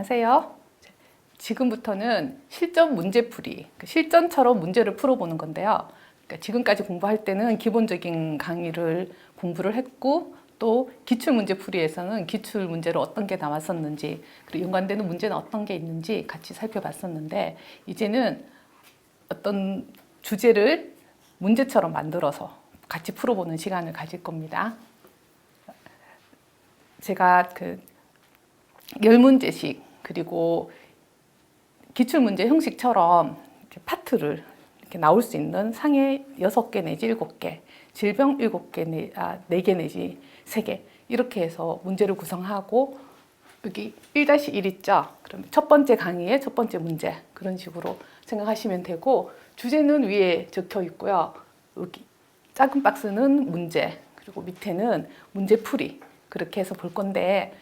안녕하세요. 지금부터는 실전 문제풀이, 실전처럼 문제를 풀어보는 건데요. 그러니까 지금까지 공부할 때는 기본적인 강의를 공부를 했고, 또 기출문제풀이에서는 기출문제로 어떤 게 나왔었는지, 그리고 연관되는 문제는 어떤 게 있는지 같이 살펴봤었는데, 이제는 어떤 주제를 문제처럼 만들어서 같이 풀어보는 시간을 가질 겁니다. 제가 10문제씩 그리고 기출문제 형식처럼 이렇게 파트를 이렇게 나올 수 있는 상해 6개 내지 7개, 질병 7개, 4개 내지 3개 이렇게 해서 문제를 구성하고 여기 1-1 있죠? 그러면 첫 번째 강의의 첫 번째 문제 그런 식으로 생각하시면 되고 주제는 위에 적혀 있고요. 여기 작은 박스는 문제 그리고 밑에는 문제풀이 그렇게 해서 볼 건데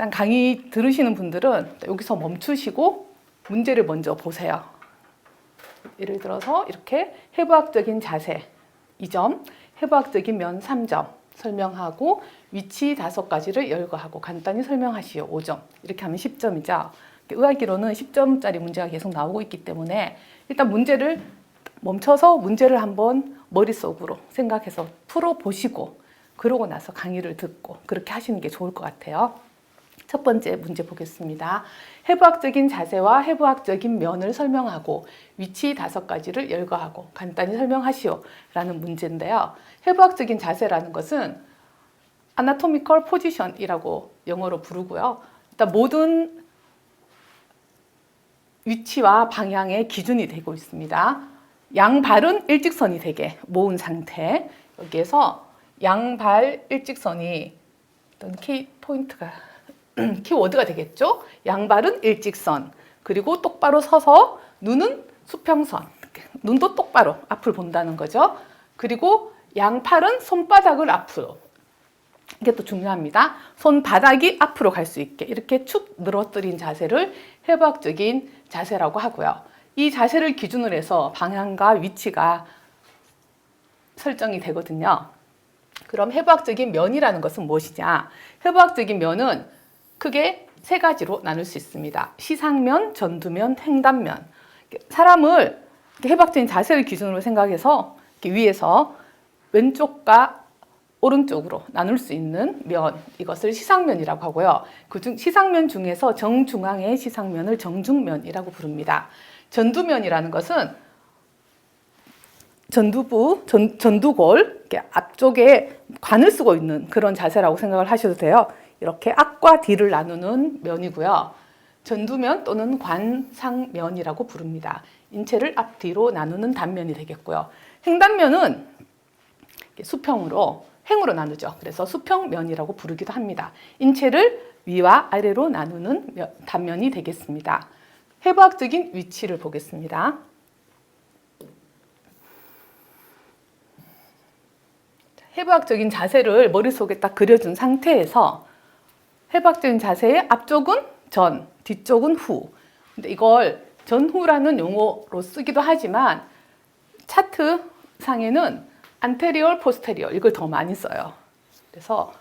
일단 강의 들으시는 분들은 여기서 멈추시고 문제를 먼저 보세요. 예를 들어서 이렇게 해부학적인 자세 2점, 해부학적인 면 3점 설명하고 위치 5가지를 열거하고 간단히 설명하시오 5점 이렇게 하면 10점이죠. 의학기로는 10점짜리 문제가 계속 나오고 있기 때문에 일단 문제를 멈춰서 문제를 한번 머릿속으로 생각해서 풀어보시고 그러고 나서 강의를 듣고 그렇게 하시는 게 좋을 것 같아요. 첫 번째 문제 보겠습니다. 해부학적인 자세와 해부학적인 면을 설명하고 위치 5가지를 열거하고 간단히 설명하시오 라는 문제인데요. 해부학적인 자세라는 것은 anatomical position이라고 영어로 부르고요. 일단 모든 위치와 방향의 기준이 되고 있습니다. 양발은 일직선이 되게 모은 상태 여기에서 양발 일직선이 어떤 키포인트가 키워드가 되겠죠. 양발은 일직선 그리고 똑바로 서서 눈은 수평선 눈도 똑바로 앞을 본다는 거죠. 그리고 양팔은 손바닥을 앞으로 이게 또 중요합니다. 손바닥이 앞으로 갈 수 있게 이렇게 축 늘어뜨린 자세를 해부학적인 자세라고 하고요. 이 자세를 기준으로 해서 방향과 위치가 설정이 되거든요. 그럼 해부학적인 면이라는 것은 무엇이냐? 해부학적인 면은 크게 3가지로 나눌 수 있습니다. 시상면, 전두면, 횡단면. 사람을 해부학적인 자세를 기준으로 생각해서 위에서 왼쪽과 오른쪽으로 나눌 수 있는 면, 이것을 시상면이라고 하고요. 그중 시상면 중에서 정중앙의 시상면을 정중면이라고 부릅니다. 전두면이라는 것은 전두골 앞쪽에 관을 쓰고 있는 그런 자세라고 생각을 하셔도 돼요. 이렇게 앞과 뒤를 나누는 면이고요. 전두면 또는 관상면이라고 부릅니다. 인체를 앞뒤로 나누는 단면이 되겠고요. 횡단면은 수평으로 횡으로 나누죠. 그래서 수평면이라고 부르기도 합니다. 인체를 위와 아래로 나누는 단면이 되겠습니다. 해부학적인 위치를 보겠습니다. 해부학적인 자세를 머릿속에 딱 그려준 상태에서 해부학적인 자세의 앞쪽은 전, 뒤쪽은 후. 근데 이걸 전후라는 용어로 쓰기도 하지만 차트 상에는 anterior, posterior 이걸 더 많이 써요. 그래서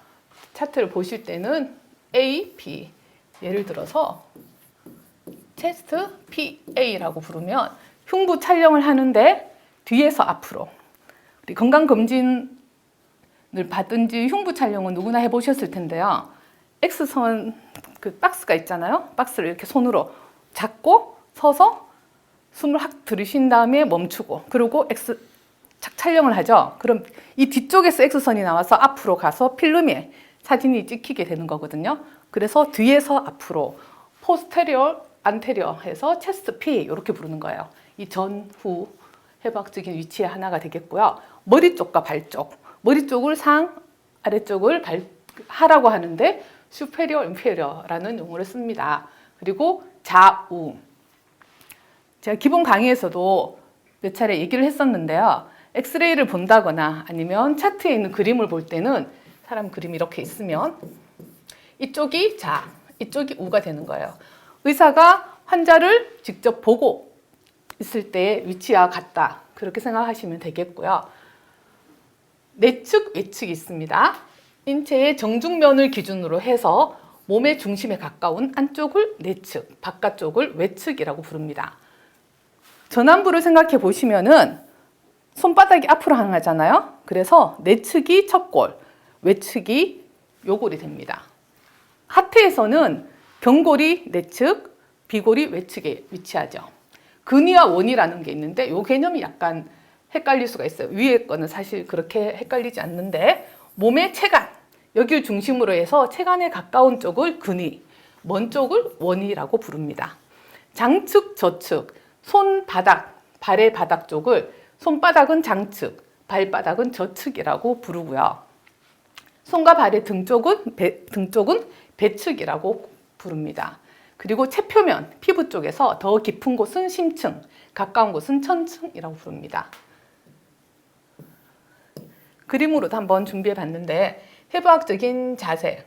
차트를 보실 때는 A, B 예를 들어서 chest PA라고 부르면 흉부 촬영을 하는데 뒤에서 앞으로 우리 건강검진을 받든지 흉부 촬영은 누구나 해보셨을 텐데요. X선 그 박스가 있잖아요. 박스를 이렇게 손으로 잡고 서서 숨을 확 들이쉰 다음에 멈추고 그리고 X 착 촬영을 하죠. 그럼 이 뒤쪽에서 X선이 나와서 앞으로 가서 필름에 사진이 찍히게 되는 거거든요. 그래서 뒤에서 앞으로 posterior, anterior 해서 chest P 이렇게 부르는 거예요. 이 전후 해부학적인 위치의 하나가 되겠고요. 머리 쪽과 발 쪽. 머리 쪽을 상, 아래쪽을 하라고 하는데 superior, inferior라는 용어를 씁니다. 그리고 좌우. 제가 기본 강의에서도 몇 차례 얘기를 했었는데요. 엑스레이를 본다거나 아니면 차트에 있는 그림을 볼 때는 사람 그림이 이렇게 있으면 이쪽이 좌, 이쪽이 우가 되는 거예요. 의사가 환자를 직접 보고 있을 때의 위치와 같다. 그렇게 생각하시면 되겠고요. 내측, 외측이 있습니다. 인체의 정중면을 기준으로 해서 몸의 중심에 가까운 안쪽을 내측, 바깥쪽을 외측이라고 부릅니다. 전완부를 생각해 보시면은 손바닥이 앞으로 향하잖아요. 그래서 내측이 척골, 외측이 요골이 됩니다. 하트에서는 경골이 내측, 비골이 외측에 위치하죠. 근위와 원이라는 게 있는데 이 개념이 약간 헷갈릴 수가 있어요. 위에 거는 사실 그렇게 헷갈리지 않는데 몸의 체간, 여기를 중심으로 해서 체간에 가까운 쪽을 근위, 먼 쪽을 원이라고 부릅니다. 장측, 저측, 손바닥, 발의 바닥 쪽을 손바닥은 장측, 발바닥은 저측이라고 부르고요. 손과 발의 등 쪽은 배측이라고 부릅니다. 그리고 체표면, 피부 쪽에서 더 깊은 곳은 심층, 가까운 곳은 천층이라고 부릅니다. 그림으로도 한번 준비해 봤는데 해부학적인 자세에서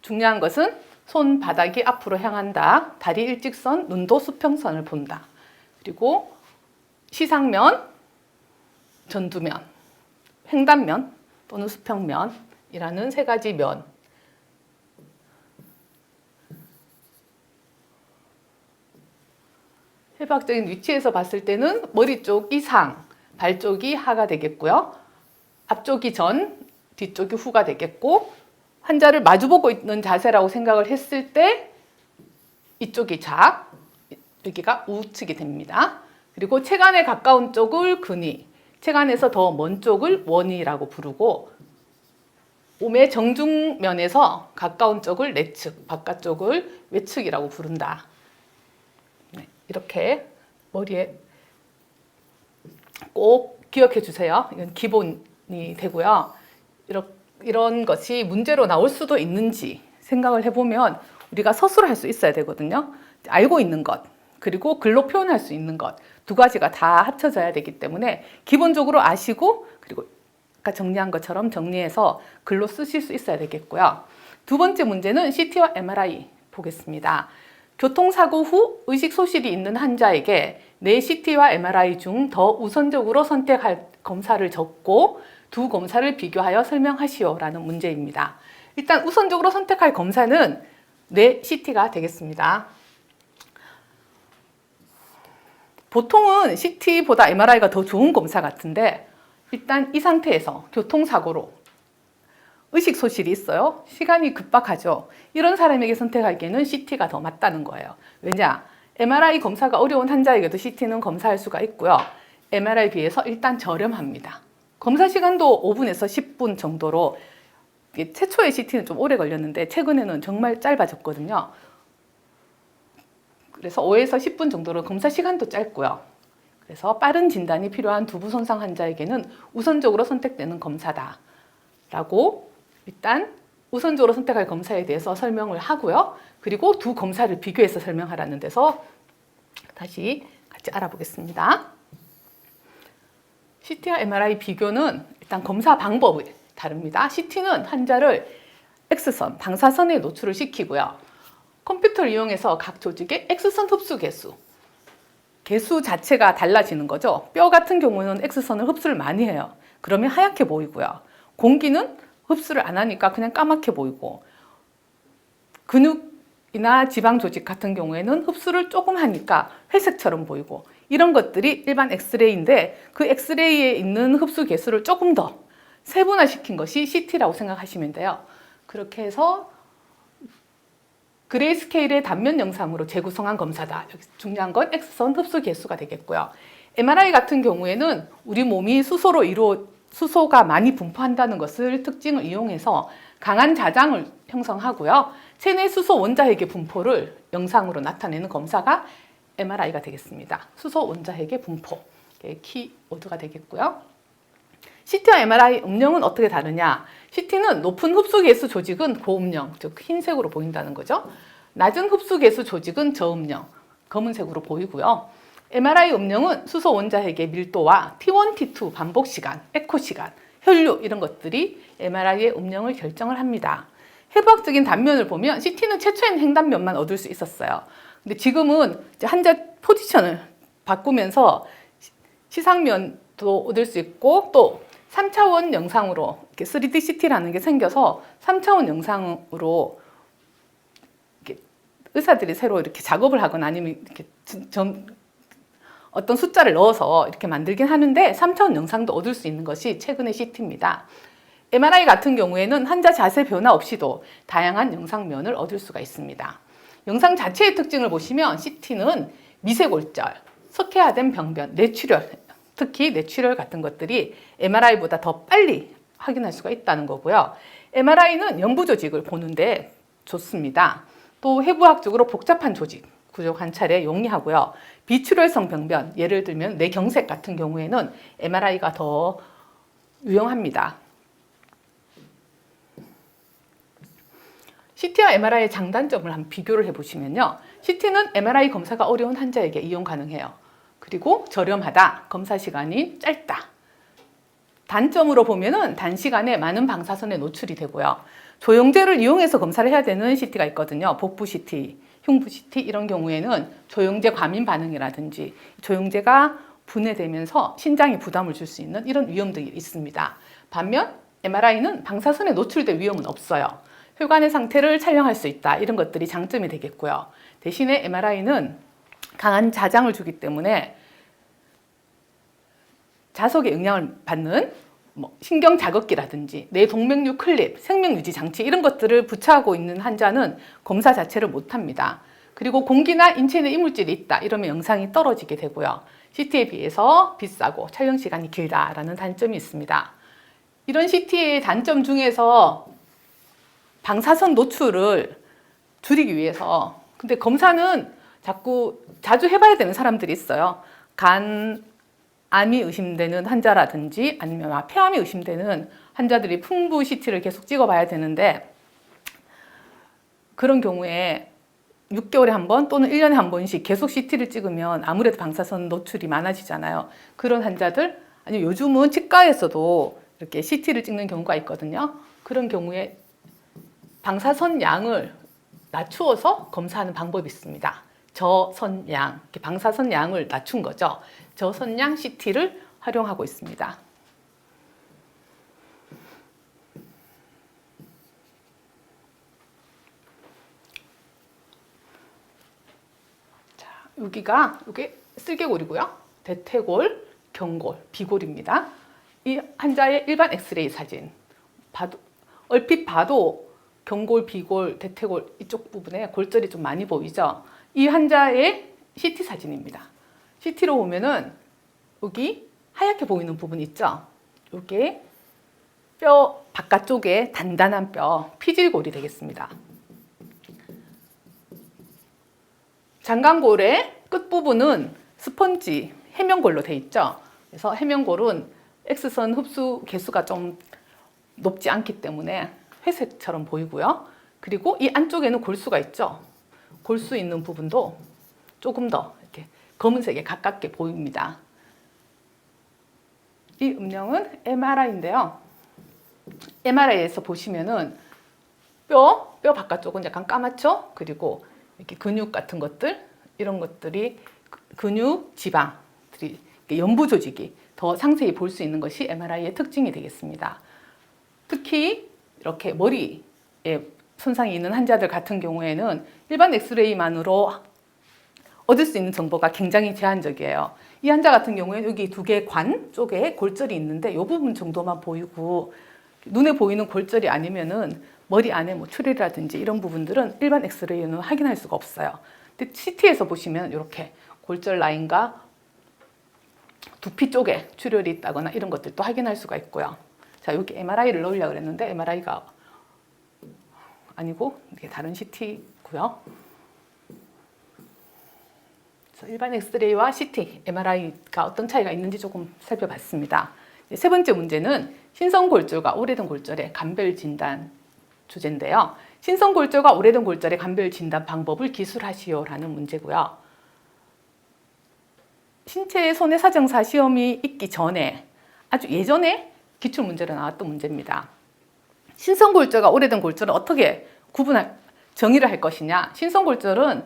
중요한 것은 손바닥이 앞으로 향한다. 다리 일직선, 눈도 수평선을 본다. 그리고 시상면, 전두면, 횡단면 또는 수평면이라는 세 가지 면. 해부학적인 위치에서 봤을 때는 머리 쪽이 상, 발 쪽이 하가 되겠고요. 앞쪽이 전, 뒤쪽이 후가 되겠고 환자를 마주보고 있는 자세라고 생각을 했을 때 이쪽이 자, 여기가 우측이 됩니다. 그리고 체간에 가까운 쪽을 근위, 체간에서 더 먼 쪽을 원위라고 부르고 몸의 정중면에서 가까운 쪽을 내측, 바깥쪽을 외측이라고 부른다. 네, 이렇게 머리에 꼭 기억해 주세요. 이건 기본이 되고요. 이런 것이 문제로 나올 수도 있는지 생각을 해보면 우리가 서술을 할 수 있어야 되거든요. 알고 있는 것, 그리고 글로 표현할 수 있는 것, 두 가지가 다 합쳐져야 되기 때문에 기본적으로 아시고 그리고 아까 정리한 것처럼 정리해서 글로 쓰실 수 있어야 되겠고요. 두 번째 문제는 CT와 MRI 보겠습니다. 교통사고 후 의식 소실이 있는 환자에게 내 CT와 MRI 중 더 우선적으로 선택할 검사를 적고 두 검사를 비교하여 설명하시오라는 문제입니다. 일단 우선적으로 선택할 검사는 뇌 CT가 되겠습니다. 보통은 CT보다 MRI가 더 좋은 검사 같은데 일단 이 상태에서 교통사고로 의식 소실이 있어요. 시간이 급박하죠. 이런 사람에게 선택하기에는 CT가 더 맞다는 거예요. 왜냐? MRI 검사가 어려운 환자에게도 CT는 검사할 수가 있고요. MRI에 비해서 일단 저렴합니다. 검사 시간도 5분에서 10분 정도로 최초의 CT는 좀 오래 걸렸는데 최근에는 정말 짧아졌거든요. 그래서 5에서 10분 정도로 검사 시간도 짧고요. 그래서 빠른 진단이 필요한 두부 손상 환자에게는 우선적으로 선택되는 검사다라고 일단 우선적으로 선택할 검사에 대해서 설명을 하고요. 그리고 두 검사를 비교해서 설명하라는 데서 다시 같이 알아보겠습니다. CT와 MRI 비교는 일단 검사 방법이 다릅니다. CT는 환자를 X선, 방사선에 노출을 시키고요. 컴퓨터를 이용해서 각 조직의 X선 흡수 개수 자체가 달라지는 거죠. 뼈 같은 경우는 X선을 흡수를 많이 해요. 그러면 하얗게 보이고요. 공기는 흡수를 안 하니까 그냥 까맣게 보이고 근육이나 지방 조직 같은 경우에는 흡수를 조금 하니까 회색처럼 보이고 이런 것들이 일반 엑스레이인데 그 엑스레이에 있는 흡수 개수를 조금 더 세분화시킨 것이 CT라고 생각하시면 돼요. 그렇게 해서 그레이스케일의 단면 영상으로 재구성한 검사다. 여기 중요한 건 X선 흡수 개수가 되겠고요. MRI 같은 경우에는 우리 몸이 수소가 많이 분포한다는 것을 특징을 이용해서 강한 자장을 형성하고요. 체내 수소 원자핵의 분포를 영상으로 나타내는 검사가 MRI가 되겠습니다. 수소 원자핵의 분포, 키워드가 되겠고요. CT와 MRI 음영은 어떻게 다르냐? CT는 높은 흡수 개수 조직은 고음영, 즉 흰색으로 보인다는 거죠. 낮은 흡수 개수 조직은 저음영, 검은색으로 보이고요. MRI 음영은 수소 원자핵의 밀도와 T1, T2 반복 시간, 에코 시간, 혈류 이런 것들이 MRI의 음영을 결정을 합니다. 해부학적인 단면을 보면 CT는 최초에는 횡단면만 얻을 수 있었어요. 근데 지금은 이제 환자 포지션을 바꾸면서 시상면도 얻을 수 있고 또 3차원 영상으로 이렇게 3D CT라는 게 생겨서 3차원 영상으로 이렇게 의사들이 새로 이렇게 작업을 하거나 아니면 이렇게 어떤 숫자를 넣어서 이렇게 만들긴 하는데 3차원 영상도 얻을 수 있는 것이 최근의 CT입니다. MRI 같은 경우에는 환자 자세 변화 없이도 다양한 영상면을 얻을 수가 있습니다. 영상 자체의 특징을 보시면 CT는 미세골절, 석회화된 병변, 뇌출혈, 특히 뇌출혈 같은 것들이 MRI보다 더 빨리 확인할 수가 있다는 거고요. MRI는 연부 조직을 보는데 좋습니다. 또 해부학적으로 복잡한 조직, 구조 관찰에 용이하고요. 비출혈성 병변, 예를 들면 뇌경색 같은 경우에는 MRI가 더 유용합니다. CT와 MRI의 장단점을 한번 비교를 해보시면요. CT는 MRI 검사가 어려운 환자에게 이용 가능해요. 그리고 저렴하다, 검사 시간이 짧다. 단점으로 보면은 단시간에 많은 방사선에 노출이 되고요. 조영제를 이용해서 검사를 해야 되는 CT가 있거든요. 복부 CT, 흉부 CT 이런 경우에는 조영제 과민 반응이라든지 조영제가 분해되면서 신장에 부담을 줄 수 있는 이런 위험들이 있습니다. 반면 MRI는 방사선에 노출될 위험은 없어요. 혈관의 상태를 촬영할 수 있다. 이런 것들이 장점이 되겠고요. 대신에 MRI는 강한 자장을 주기 때문에 자석에 영향을 받는 신경 자극기라든지 뇌 동맥류 클립, 생명유지 장치 이런 것들을 부착하고 있는 환자는 검사 자체를 못합니다. 그리고 공기나 인체 내 이물질이 있다 이러면 영상이 떨어지게 되고요. CT에 비해서 비싸고 촬영 시간이 길다라는 단점이 있습니다. 이런 CT의 단점 중에서 방사선 노출을 줄이기 위해서 근데 검사는 자주 해봐야 되는 사람들이 있어요. 암이 의심되는 환자라든지 아니면 폐암이 의심되는 환자들이 풍부 CT를 계속 찍어봐야 되는데 그런 경우에 6개월에 한 번 또는 1년에 한 번씩 계속 CT를 찍으면 아무래도 방사선 노출이 많아지잖아요. 그런 환자들 아니면 요즘은 치과에서도 이렇게 CT를 찍는 경우가 있거든요. 그런 경우에 방사선 양을 낮추어서 검사하는 방법이 있습니다. 저선양, 방사선 양을 낮춘 거죠. 저선양 CT를 활용하고 있습니다. 자, 이게 쓸개골이고요. 대퇴골, 경골, 비골입니다. 이 환자의 일반 엑스레이 사진. 얼핏 봐도 경골, 비골, 대퇴골 이쪽 부분에 골절이 좀 많이 보이죠. 이 환자의 CT 사진입니다. CT로 보면은 여기 하얗게 보이는 부분 있죠. 이게 뼈 바깥쪽에 단단한 뼈, 피질골이 되겠습니다. 장강골의 끝부분은 스펀지, 해면골로 되어 있죠. 그래서 해면골은 X선 흡수 개수가 좀 높지 않기 때문에 회색처럼 보이고요. 그리고 이 안쪽에는 골수가 있죠. 골수 있는 부분도 조금 더 이렇게 검은색에 가깝게 보입니다. 이 음영은 MRI인데요. MRI에서 보시면은 뼈 바깥쪽은 약간 까맣죠? 그리고 이렇게 근육 같은 것들, 이런 것들이 근육, 지방들이 연부 조직이 더 상세히 볼 수 있는 것이 MRI의 특징이 되겠습니다. 특히 이렇게 머리에 손상이 있는 환자들 같은 경우에는 일반 엑스레이만으로 얻을 수 있는 정보가 굉장히 제한적이에요. 이 환자 같은 경우에는 여기 두 개 관 쪽에 골절이 있는데 이 부분 정도만 보이고 눈에 보이는 골절이 아니면은 머리 안에 출혈이라든지 이런 부분들은 일반 엑스레이는 확인할 수가 없어요. 근데 CT에서 보시면 이렇게 골절 라인과 두피 쪽에 출혈이 있다거나 이런 것들도 확인할 수가 있고요. 자, 여기 MRI를 넣으려고 그랬는데 MRI가 아니고 이게 다른 CT고요. 일반 엑스레이와 CT, MRI가 어떤 차이가 있는지 조금 살펴봤습니다. 세 번째 문제는 신성골절과 오래된 골절의 감별 진단 주제인데요. 신성골절과 오래된 골절의 감별 진단 방법을 기술하시오라는 문제고요. 신체 손해사정사 시험이 있기 전에 아주 예전에 기출문제로 나왔던 문제입니다. 신성골절과 오래된 골절은 어떻게 정의를 할 것이냐. 신성골절은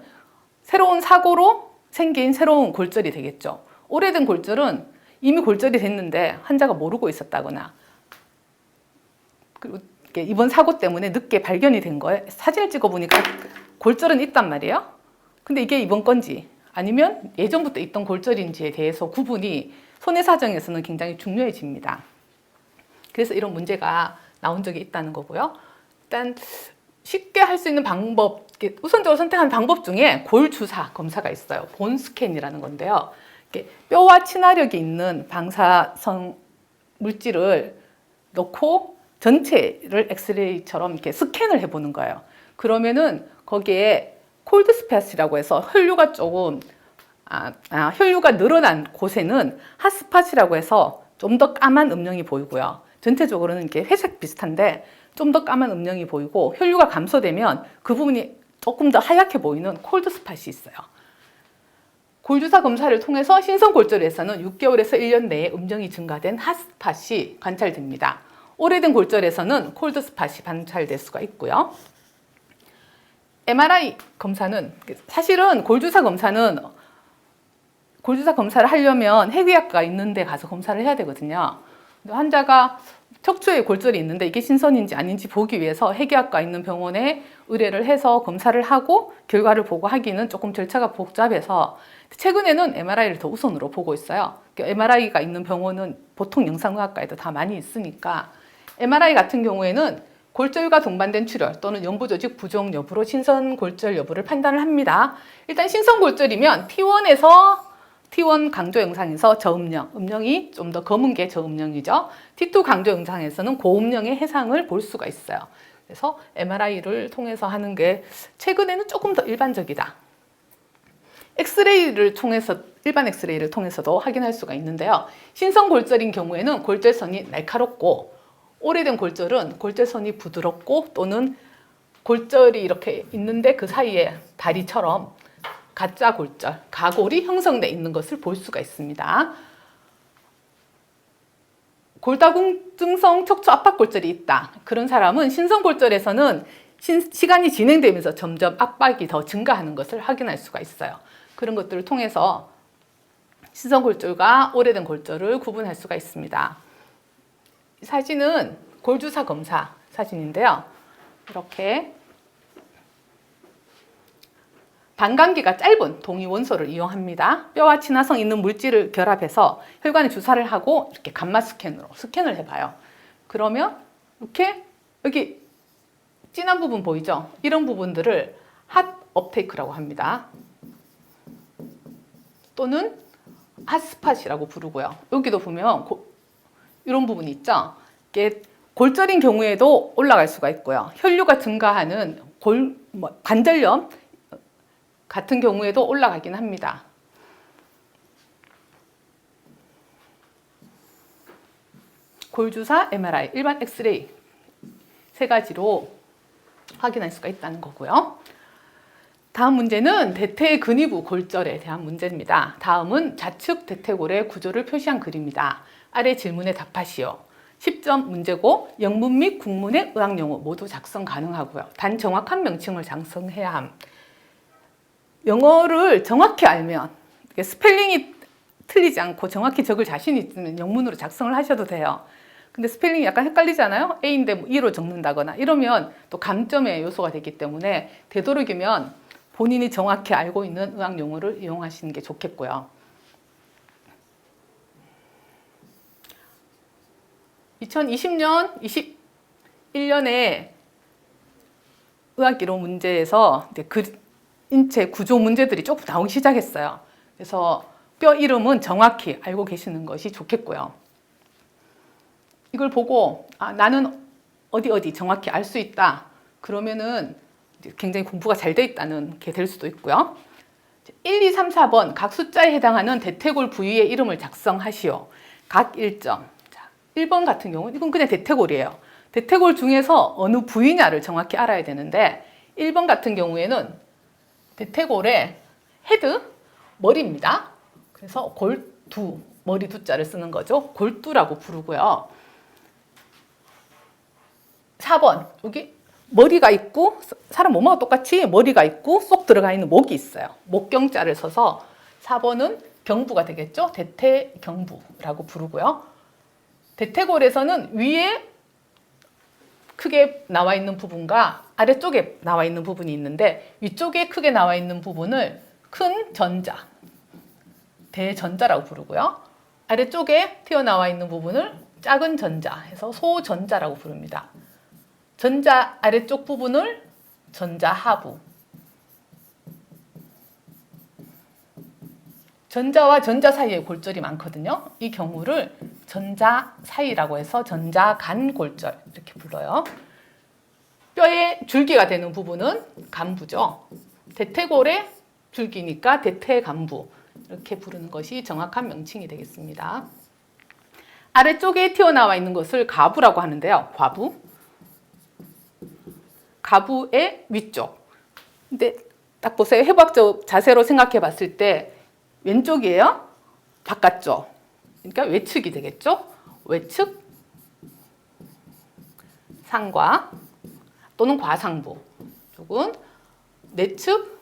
새로운 사고로 생긴 새로운 골절이 되겠죠. 오래된 골절은 이미 골절이 됐는데 환자가 모르고 있었다거나, 그리고 이번 사고 때문에 늦게 발견이 된 거예요. 사진을 찍어보니까 골절은 있단 말이에요. 근데 이게 이번 건지 아니면 예전부터 있던 골절인지에 대해서 구분이 손해사정에서는 굉장히 중요해집니다. 그래서 이런 문제가 나온 적이 있다는 거고요. 일단 쉽게 할 수 있는 방법, 우선적으로 선택하는 방법 중에 골 주사 검사가 있어요. 본 스캔이라는 건데요. 뼈와 친화력이 있는 방사성 물질을 넣고 전체를 엑스레이처럼 이렇게 스캔을 해보는 거예요. 그러면은 거기에 콜드 스팟이라고 해서 혈류가 조금 혈류가 늘어난 곳에는 핫스팟이라고 해서 좀 더 까만 음영이 보이고요. 전체적으로는 이렇게 회색 비슷한데 좀 더 까만 음영이 보이고, 혈류가 감소되면 그 부분이 조금 더 하얗게 보이는 콜드 스팟이 있어요. 골주사 검사를 통해서 신성골절에서는 6개월에서 1년 내에 음영이 증가된 핫스팟이 관찰됩니다. 오래된 골절에서는 콜드 스팟이 관찰될 수가 있고요. MRI 검사는, 사실은 골주사 검사를 하려면 해외학과 있는 데 가서 검사를 해야 되거든요. 환자가 척추에 골절이 있는데 이게 신선인지 아닌지 보기 위해서 해외학과 있는 병원에 의뢰를 해서 검사를 하고 결과를 보고 하기는 조금 절차가 복잡해서 최근에는 MRI를 더 우선으로 보고 있어요. MRI가 있는 병원은 보통 영상의학과에도 다 많이 있으니까, MRI 같은 경우에는 골절과 동반된 출혈 또는 영부조직 부종 여부로 신선골절 여부를 판단을 합니다. 일단 신선골절이면 T1 강조 영상에서 저음영, 음영이 좀 더 검은 게 저음영이죠. T2 강조 영상에서는 고음영의 해상을 볼 수가 있어요. 그래서 MRI를 통해서 하는 게 최근에는 조금 더 일반적이다. 일반 엑스레이를 통해서도 확인할 수가 있는데요. 신선골절인 경우에는 골절선이 날카롭고, 오래된 골절은 골절선이 부드럽고, 또는 골절이 이렇게 있는데 그 사이에 다리처럼 가짜 골절, 가골이 형성돼 있는 것을 볼 수가 있습니다. 골다공증성 척추 압박골절이 있다. 그런 사람은 신선골절에서는 시간이 진행되면서 점점 압박이 더 증가하는 것을 확인할 수가 있어요. 그런 것들을 통해서 신선골절과 오래된 골절을 구분할 수가 있습니다. 이 사진은 골주사 검사 사진인데요. 이렇게 반감기가 짧은 동위 원소를 이용합니다. 뼈와 친화성 있는 물질을 결합해서 혈관에 주사를 하고 이렇게 감마 스캔으로 스캔을 해봐요. 그러면 이렇게 여기 진한 부분 보이죠? 이런 부분들을 핫 업테이크라고 합니다. 또는 핫스팟이라고 부르고요. 여기도 보면 이런 부분이 있죠? 이게 골절인 경우에도 올라갈 수가 있고요. 혈류가 증가하는 관절염 같은 경우에도 올라가긴 합니다. 골주사, MRI, 일반 엑스레이 세 가지로 확인할 수가 있다는 거고요. 다음 문제는 대퇴 근위부 골절에 대한 문제입니다. 다음은 좌측 대퇴골의 구조를 표시한 글입니다. 아래 질문에 답하시오. 10점 문제고, 영문 및 국문의 의학용어 모두 작성 가능하고요. 단 정확한 명칭을 작성해야 함. 영어를 정확히 알면, 스펠링이 틀리지 않고 정확히 적을 자신이 있으면 영문으로 작성을 하셔도 돼요. 근데 스펠링이 약간 헷갈리잖아요. A인데 E로 적는다거나 이러면 또 감점의 요소가 되기 때문에 되도록이면 본인이 정확히 알고 있는 의학 용어를 이용하시는 게 좋겠고요. 2020년, 21년에 의학기록 문제에서 인체 구조 문제들이 조금 나오기 시작했어요. 그래서 뼈 이름은 정확히 알고 계시는 것이 좋겠고요. 이걸 보고 나는 어디 정확히 알 수 있다. 그러면은 굉장히 공부가 잘 돼 있다는 게 될 수도 있고요. 1, 2, 3, 4번 각 숫자에 해당하는 대퇴골 부위의 이름을 작성하시오. 각 1점. 1번 같은 경우는 이건 그냥 대퇴골이에요. 대퇴골 중에서 어느 부위냐를 정확히 알아야 되는데, 1번 같은 경우에는 대퇴골의 헤드, 머리입니다. 그래서 골두, 머리 두자를 쓰는 거죠. 골두라고 부르고요. 4번, 여기 머리가 있고, 사람 몸하고 똑같이 머리가 있고 쏙 들어가 있는 목이 있어요. 목경자를 써서 4번은 경부가 되겠죠. 대퇴경부라고 부르고요. 대퇴골에서는 위에 크게 나와 있는 부분과 아래쪽에 나와 있는 부분이 있는데 위쪽에 크게 나와 있는 부분을 큰 전자, 대전자라고 부르고요. 아래쪽에 튀어나와 있는 부분을 작은 전자 해서 소전자라고 부릅니다. 전자 아래쪽 부분을 전자하부, 전자와 전자 사이에 골절이 많거든요. 이 경우를 전자 사이라고 해서 전자간골절 이렇게 불러요. 뼈의 줄기가 되는 부분은 간부죠. 대퇴골의 줄기니까 대퇴간부 이렇게 부르는 것이 정확한 명칭이 되겠습니다. 아래쪽에 튀어나와 있는 것을 가부라고 하는데요. 과부, 가부의 위쪽. 근데 딱 보세요. 해부학적 자세로 생각해 봤을 때 왼쪽이에요. 바깥쪽. 그러니까 외측이 되겠죠. 외측, 상과 또는 과상부 쪽은 내측,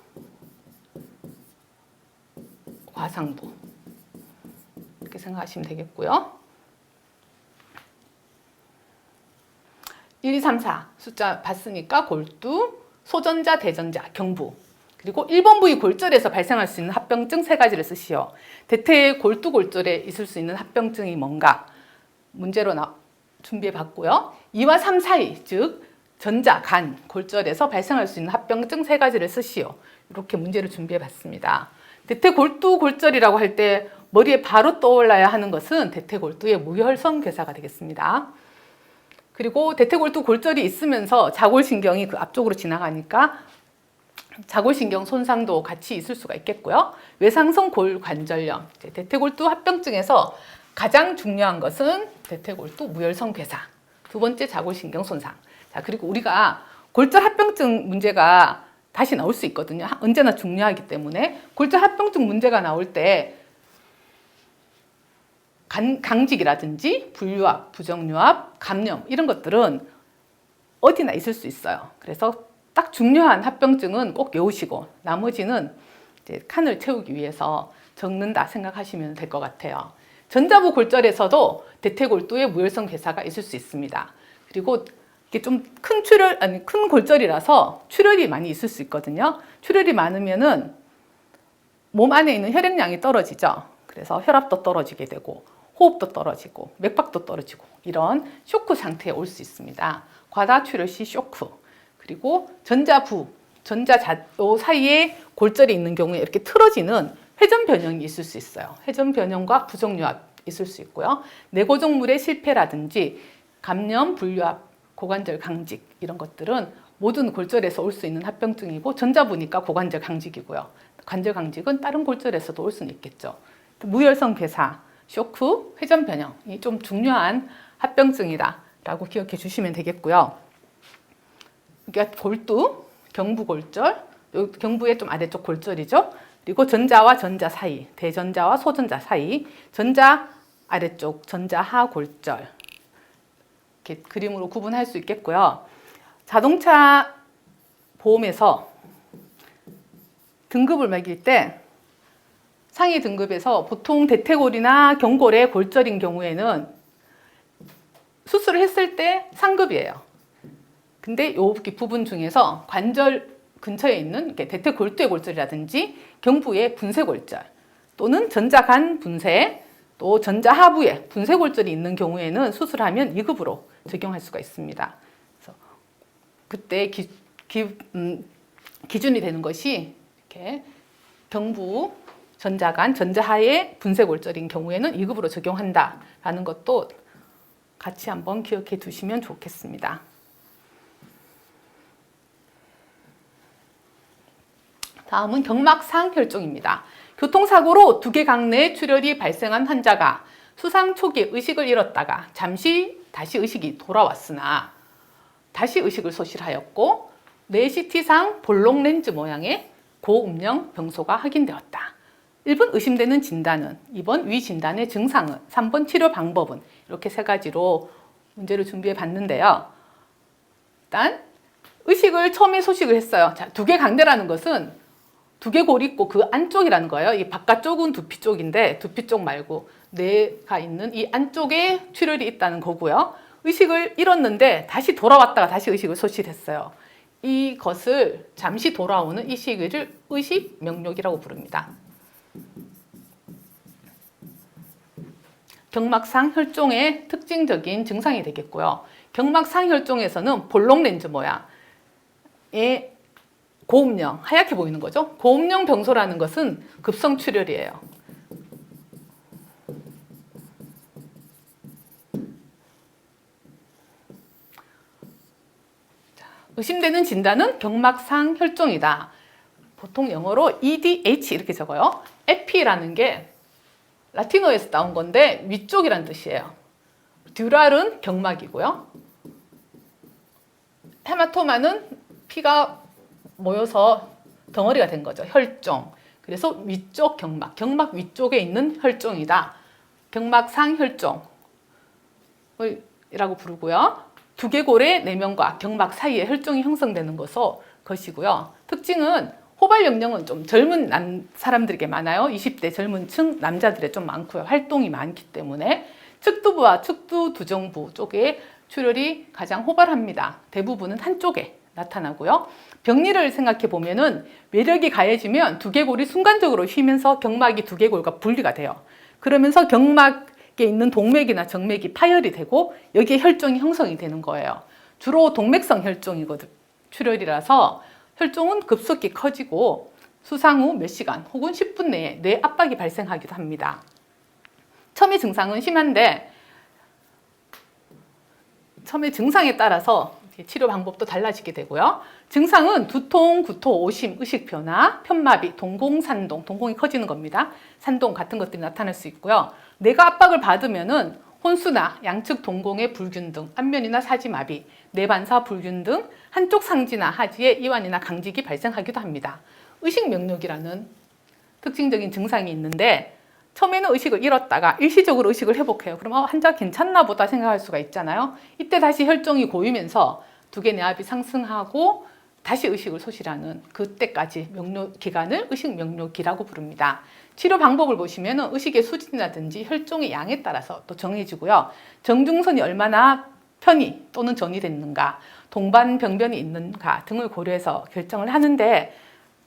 과상부 이렇게 생각하시면 되겠고요. 1, 2, 3, 4 숫자 봤으니까 골두, 소전자, 대전자, 경부 그리고 1번 부위 골절에서 발생할 수 있는 합병증 3가지를 쓰시오. 대퇴 골두 골절에 있을 수 있는 합병증이 뭔가 문제로 준비해 봤고요. 2와 3 사이 즉 전자, 간, 골절에서 발생할 수 있는 합병증 3가지를 쓰시오. 이렇게 문제를 준비해 봤습니다. 대퇴골두 골절이라고 할 때 머리에 바로 떠올라야 하는 것은 대퇴골두의 무혈성 괴사가 되겠습니다. 그리고 대퇴골두 골절이 있으면서 자골신경이 그 앞쪽으로 지나가니까 자골신경 손상도 같이 있을 수가 있겠고요. 외상성 골관절염, 대퇴골두 합병증에서 가장 중요한 것은 대퇴골두 무혈성 괴사, 두 번째 자골신경 손상. 자, 그리고 우리가 골절 합병증 문제가 다시 나올 수 있거든요. 언제나 중요하기 때문에 골절 합병증 문제가 나올 때 강직이라든지 불유압, 부정유압, 감염 이런 것들은 어디나 있을 수 있어요. 그래서 딱 중요한 합병증은 꼭 외우시고 나머지는 이제 칸을 채우기 위해서 적는다 생각하시면 될 것 같아요. 전자부 골절에서도 대퇴골두의 무혈성 괴사가 있을 수 있습니다. 그리고 이게 좀 큰 골절이라서 출혈이 많이 있을 수 있거든요. 출혈이 많으면은 몸 안에 있는 혈액량이 떨어지죠. 그래서 혈압도 떨어지게 되고 호흡도 떨어지고 맥박도 떨어지고 이런 쇼크 상태에 올 수 있습니다. 과다 출혈 시 쇼크. 그리고 전자부, 전자자도 사이에 골절이 있는 경우에 이렇게 틀어지는 회전 변형이 있을 수 있어요. 회전 변형과 부정유압 있을 수 있고요. 내고정물의 실패라든지 감염, 불유압, 고관절 강직 이런 것들은 모든 골절에서 올 수 있는 합병증이고 전자부니까 고관절 강직이고요. 관절 강직은 다른 골절에서도 올 수는 있겠죠. 무혈성 괴사, 쇼크, 회전 변형이 좀 중요한 합병증이다라고 기억해 주시면 되겠고요. 그러니까 골두, 경부골절, 경부의 좀 아래쪽 골절이죠. 그리고 전자와 전자 사이, 대전자와 소전자 사이, 전자 아래쪽, 전자하 골절 이렇게 그림으로 구분할 수 있겠고요. 자동차 보험에서 등급을 매길 때 상위 등급에서 보통 대퇴골이나 경골의 골절인 경우에는 수술을 했을 때 상급이에요. 근데 이 부분 중에서 관절 근처에 있는 대퇴골두의 골절이라든지 경부의 분쇄골절 또는 전자간 분쇄 또 전자하부에 분쇄골절이 있는 경우에는 수술하면 2급으로 적용할 수가 있습니다. 그래서 그때 기준이 되는 것이 이렇게 경부, 전자간, 전자하의 분쇄골절인 경우에는 2급으로 적용한다라는 것도 같이 한번 기억해 두시면 좋겠습니다. 다음은 경막상 혈종입니다. 교통사고로 두개강 내에 출혈이 발생한 환자가 수상 초기에 의식을 잃었다가 잠시 다시 의식이 돌아왔으나 다시 의식을 소실하였고 뇌 CT상 볼록 렌즈 모양의 고음령 병소가 확인되었다. 1번 의심되는 진단은, 2번 위 진단의 증상은, 3번 치료 방법은 이렇게 3가지로 문제를 준비해 봤는데요. 일단 의식을 처음에 소식을 했어요. 자, 두개강내라는 것은 두개골 있고 그 안쪽이라는 거예요. 이 바깥쪽은 두피 쪽인데 두피 쪽 말고 뇌가 있는 이 안쪽에 출혈이 있다는 거고요. 의식을 잃었는데 다시 돌아왔다가 다시 의식을 소실했어요. 이것을 잠시 돌아오는 이 시기를 의식 명료기라고 부릅니다. 경막상 혈종의 특징적인 증상이 되겠고요. 경막상 혈종에서는 볼록 렌즈 모양의 고음령, 하얗게 보이는 거죠. 고음령 병소라는 것은 급성 출혈이에요. 의심되는 진단은 경막상 혈종이다. 보통 영어로 EDH 이렇게 적어요. 에피라는 게 라틴어에서 나온 건데 위쪽이란 뜻이에요. 듀랄은 경막이고요. 헤마토마는 피가 모여서 덩어리가 된 거죠. 혈종. 그래서 위쪽 경막, 경막 위쪽에 있는 혈종이다. 경막상 혈종이라고 부르고요. 두개골의 내면과 경막 사이에 혈종이 형성되는 것이고요. 특징은 호발 연령은 좀 젊은 사람들에게 많아요. 20대 젊은 층 남자들에 좀 많고요. 활동이 많기 때문에 측두부와 측두두정부 쪽에 출혈이 가장 호발합니다. 대부분은 한쪽에 나타나고요. 병리를 생각해 보면은 외력이 가해지면 두개골이 순간적으로 휘면서 경막이 두개골과 분리가 돼요. 그러면서 경막에 있는 동맥이나 정맥이 파열이 되고 여기에 혈종이 형성이 되는 거예요. 주로 동맥성 혈종이거든. 출혈이라서 혈종은 급속히 커지고 수상 후 몇 시간 혹은 10분 내에 뇌 압박이 발생하기도 합니다. 처음에 증상은 심한데 처음에 증상에 따라서 치료 방법도 달라지게 되고요. 증상은 두통, 구토, 오심, 의식 변화, 편마비, 동공, 산동, 동공이 커지는 겁니다. 산동 같은 것들이 나타날 수 있고요. 뇌가 압박을 받으면은 혼수나 양측 동공의 불균 등, 안면이나 사지마비, 뇌반사 불균 등 한쪽 상지나 하지에 이완이나 강직이 발생하기도 합니다. 의식 명료기라는 특징적인 증상이 있는데 처음에는 의식을 잃었다가 일시적으로 의식을 회복해요. 그럼 환자 괜찮나 보다 생각할 수가 있잖아요. 이때 다시 혈종이 고이면서 두개 내압이 상승하고 다시 의식을 소실하는 그때까지 명료 기간을 의식 명료기라고 부릅니다. 치료 방법을 보시면 의식의 수준이라든지 혈종의 양에 따라서 또 정해지고요. 정중선이 얼마나 편히 또는 전이 됐는가, 동반 병변이 있는가 등을 고려해서 결정을 하는데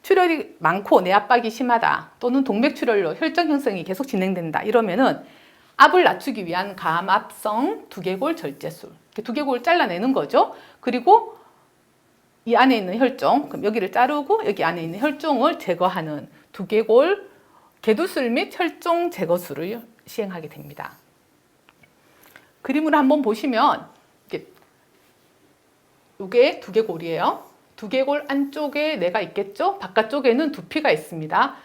출혈이 많고 뇌압박이 심하다 또는 동맥 출혈로 혈종 형성이 계속 진행된다 이러면은 압을 낮추기 위한 감압성 두개골 절제술, 두개골을 잘라내는 거죠. 그리고 이 안에 있는 혈종, 그럼 여기를 자르고 여기 안에 있는 혈종을 제거하는 두개골 개두술 및 혈종 제거술을 시행하게 됩니다. 그림을 한번 보시면 이게 두개골이에요. 두개골 안쪽에 뇌가 있겠죠? 바깥쪽에는 두피가 있습니다.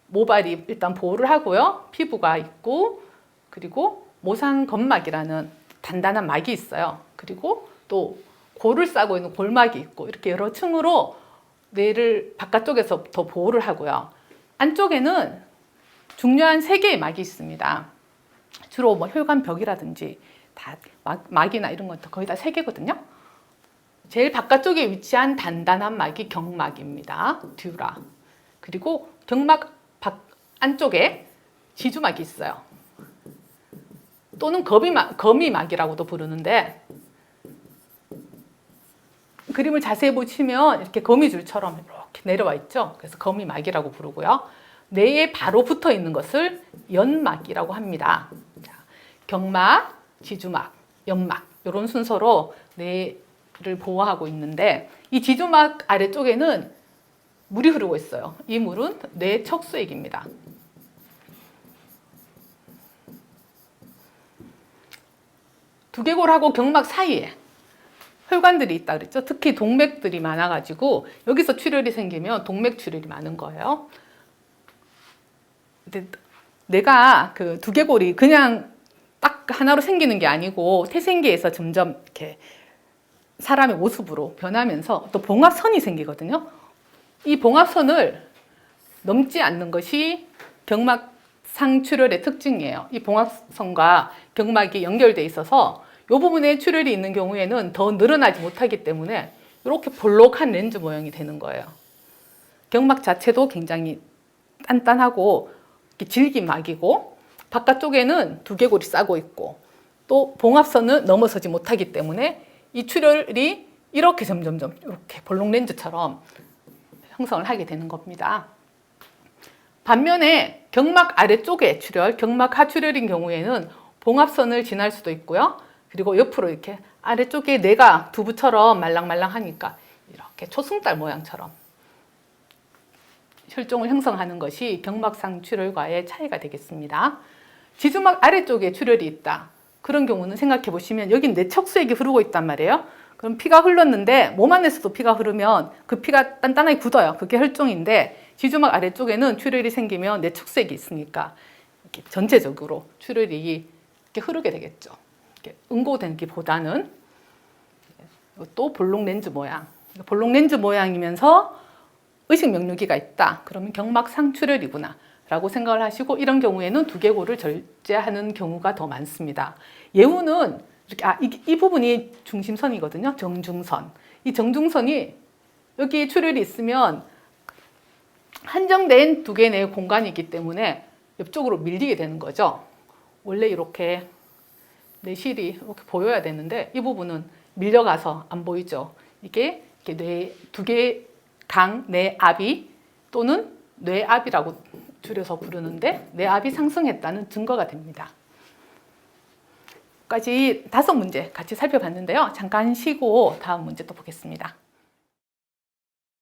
모발이 일단 보호를 하고요. 피부가 있고 그리고 모상건막이라는 단단한 막이 있어요. 그리고 또 골을 싸고 있는 골막이 있고 이렇게 여러 층으로 뇌를 바깥쪽에서 더 보호를 하고요. 안쪽에는 중요한 3개의 막이 있습니다. 주로 뭐 혈관벽이라든지 다 막이나 이런 것도 거의 다 3개거든요. 제일 바깥쪽에 위치한 단단한 막이 경막입니다. 듀라. 그리고 경막 안쪽에 지주막이 있어요. 또는 거미막이라고도 부르는데 그림을 자세히 보시면 이렇게 거미줄처럼 이렇게 내려와 있죠. 그래서 거미막이라고 부르고요. 뇌에 바로 붙어 있는 것을 연막이라고 합니다. 자, 경막, 지주막, 연막 이런 순서로 뇌를 보호하고 있는데 이 지주막 아래쪽에는 물이 흐르고 있어요. 이 물은 뇌 척수액입니다. 두개골하고 경막 사이에 혈관들이 있다 그랬죠. 특히 동맥들이 많아가지고 여기서 출혈이 생기면 동맥 출혈이 많은 거예요. 근데 내가 그 두개골이 그냥 딱 하나로 생기는 게 아니고 태생기에서 점점 이렇게 사람의 모습으로 변하면서 또 봉합선이 생기거든요. 이 봉합선을 넘지 않는 것이 경막상 출혈의 특징이에요. 이 봉합선과 경막이 연결돼 있어서 이 부분에 출혈이 있는 경우에는 더 늘어나지 못하기 때문에 이렇게 볼록한 렌즈 모양이 되는 거예요. 경막 자체도 굉장히 단단하고 질기막이고 바깥쪽에는 두개골이 싸고 있고 또 봉합선은 넘어서지 못하기 때문에 이 출혈이 이렇게 점점점 이렇게 볼록 렌즈처럼 형성을 하게 되는 겁니다. 반면에 경막 아래쪽의 출혈, 경막 하출혈인 경우에는 봉합선을 지날 수도 있고요. 그리고 옆으로 이렇게 아래쪽에 뇌가 두부처럼 말랑말랑하니까 이렇게 초승달 모양처럼 혈종을 형성하는 것이 경막상 출혈과의 차이가 되겠습니다. 지주막 아래쪽에 출혈이 있다. 그런 경우는 생각해 보시면 여긴 내척수액이 흐르고 있단 말이에요. 그럼 피가 흘렀는데 몸 안에서도 피가 흐르면 그 피가 단단하게 굳어요. 그게 혈종인데 지주막 아래쪽에는 출혈이 생기면 내척수액이 있으니까 이렇게 전체적으로 출혈이 이렇게 흐르게 되겠죠. 이렇게 응고되기보다는 또 볼록 렌즈 모양. 볼록 렌즈 모양이면서 의식 명료기가 있다. 그러면 경막상 출혈이구나 라고 생각을 하시고 이런 경우에는 두개골을 절제하는 경우가 더 많습니다. 예후는 이렇게 이 부분이 중심선이거든요. 정중선. 이 정중선이 여기 출혈이 있으면 한정된 두 개 내의 공간이기 때문에 옆쪽으로 밀리게 되는 거죠. 원래 이렇게 내실이 이렇게 보여야 되는데 이 부분은 밀려가서 안 보이죠. 이게 뇌 두 개 강 뇌압이 또는 뇌압이라고 줄여서 부르는데 뇌압이 상승했다는 증거가 됩니다. 까지 5문제 같이 살펴봤는데요. 잠깐 쉬고 다음 문제 또 보겠습니다.